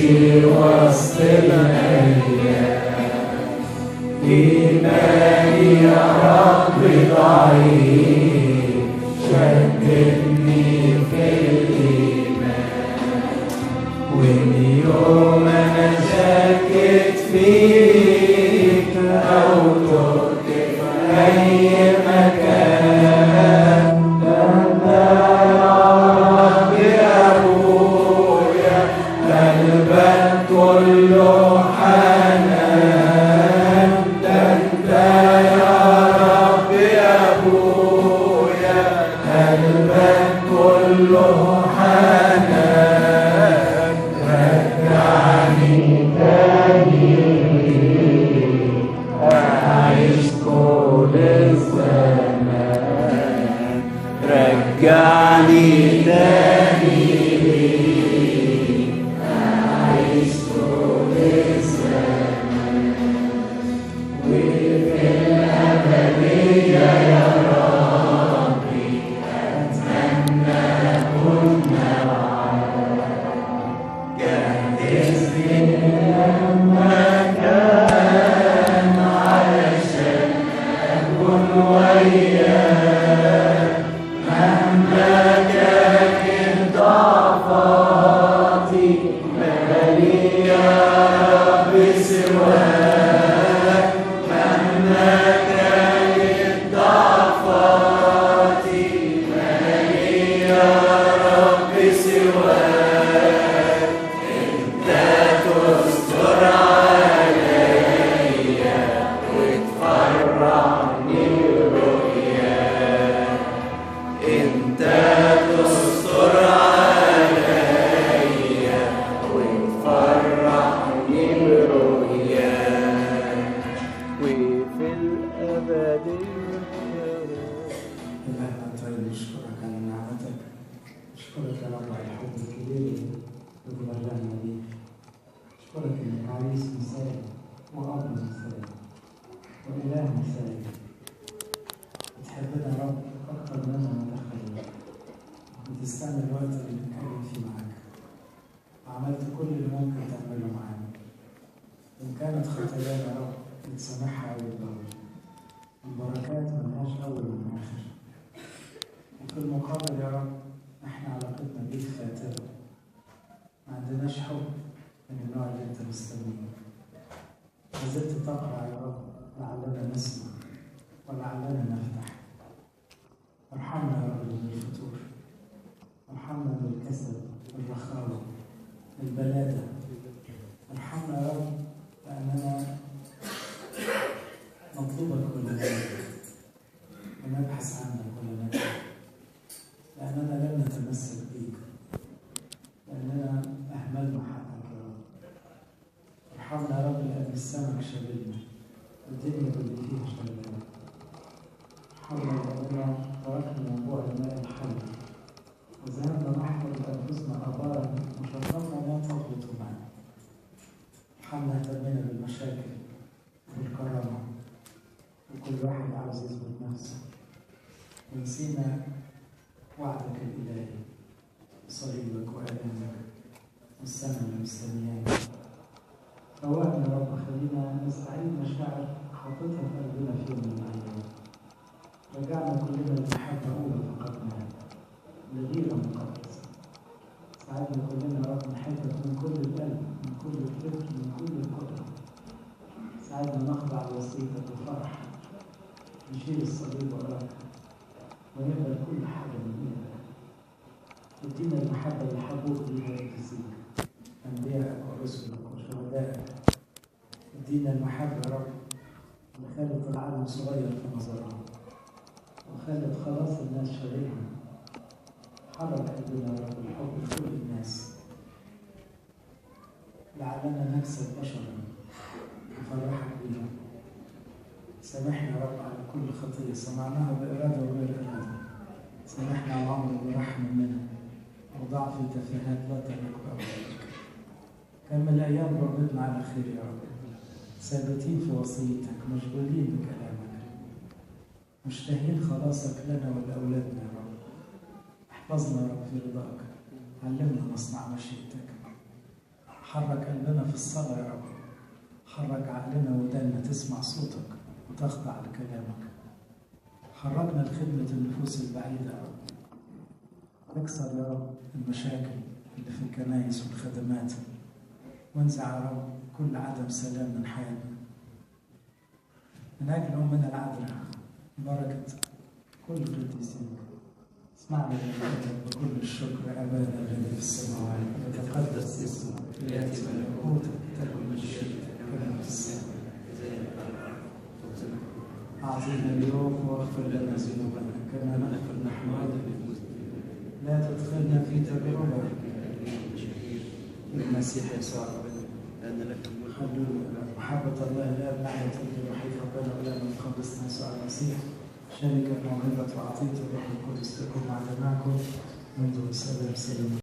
في وسط الأيام. إيماني يا رب ضعيف، شددني في الإيمان. واليوم أنا شاكك فيك أو تهت في أي مكان. أنت يا رب يا أبويا، قلبك كله حنان. أنت يا رب يا أبويا، قلبك كله حنان. رجعني تاني أعيش طول الزمان. رجعني تاني أعيش طول الزمان. وفي الأبدية يا ربي أتمنى أكون معاك. جهز لي المكان علشان أكون وياك. مهما كانت ضعفاتي مالي يا رب سواك. مهما كانت ضعفاتي مالي يا رب سواك. انت تستر عليا وتفرحني برؤياك. انت تستر عليا وتفرحني برؤياك. وفي الأبدية إلهنا طيب، نشكرك على نعمتك، نشكرك يا رب على الحب الكبير اللي بتبرعنا بيه. نشكرك إنك عريس مثالي وأب مثالي وإله مثالي. بتحبنا يا رب أكتر مما نتخيل، وتستنى الوقت اللي بنتكلم فيه معاك. عملت كل اللي ممكن تعمله معانا. إن كانت خطايانا يا رب بتسامحها أول بأول. البركات ملهاش أول من آخر. وفي المقابل يا رب احنا علاقتنا بيك فاترة. ما عندناش حب من النوع اللي انت مستنيه. ما زلت تقرع يا رب لعلنا نسمع ولعلنا نفتح. ارحمنا يا رب من الفتور، ارحمنا من الكسل، الرخاوة، البلادة. ارحمنا يا رب لأننا نطلبك كل يوم ونبحث عنك كل مدى، لأننا لم نتمسك بيك، لأننا أهملنا حقك يا رب. ارحمنا يا رب لأن السمك شغلنا والدنيا اللي فيها شغلنا. ارحمنا لأننا تركنا ينبوع الماء الحي وذهبنا نحفر لأنفسنا آبارا وشربنا لا تغلط معنا. ارحمنا اهتمينا بالمشاكل والكرامة وكل واحد عاوز يثبت نفسه، ونسينا وعدك الإلهي وصليبك وآلامك والسنة المستنياك. روقنا يا رب، خلينا نستعيد مشاعر حاططها في قلبنا في يوم من الأيام. رجعنا كلنا للمحبة أولى فقدناها، لغيرة مقدسة. ساعدنا كلنا يا رب نحبك من كل القلب، من كل الفكر، من كل القدرة. ساعدنا نخضع لوصيتك بفرح، نشيل الصليب وراك ونقبل كل حاجة من إيدك. ادينا المحبة اللي حبوك بيها الكثير، أنبيائك ورسلك وشهدائك. ادينا المحبة يا رب اللي خلت العالم صغير في نظرها وخلت خلاص الناس شاغلها. حرك قلبنا يا رب الحب لكل الناس، لعلنا نكسب بشرا نفرحك بيها. سامحنا يا رب على كل خطية صنعناها بإرادة وغير إرادة. سامحنا على العمر اللي راح مننا وضعف تفاهات لا تليق بأولادك. كمل الأيام ربطنا على خير يا رب، ثابتين في وصيتك، مشغولين بكلامك، مشتهين خلاصك لنا ولأولادنا يا رب. احفظنا يا رب في رضاك، علمنا نصنع مشيئتك. حرك قلبنا في الصلاة يا رب. حرك عقلنا ودنا تسمع صوتك وتخضع لكلامك. حركنا لخدمة النفوس البعيدة يا رب. اكسر يا رب المشاكل اللي في الكنائس والخدمات، وانزع يا رب كل عدم سلام من حياتنا. من أجل أمنا العذراء بركة كل قديسين، اسمعنا بكل الشكر. أبانا الذي في السماوات يتقدس اسمك، يأتي ملكوتك، تكن مشيئتك كما في السماء. أعطينا اليوم واغفر لنا ذنوبنا كما نغفر نحن أيضا للمذنبين، لا تدخلنا في تجربة، المسيح يسوع ربنا لأن لك الملك. هللويا. محبة الله الآب نعمة الوحيد ربنا ولنا مخلصنا يسوع المسيح، شركة موهبة وعطية الروح القدس تكون مع جميعكم منذ سلام.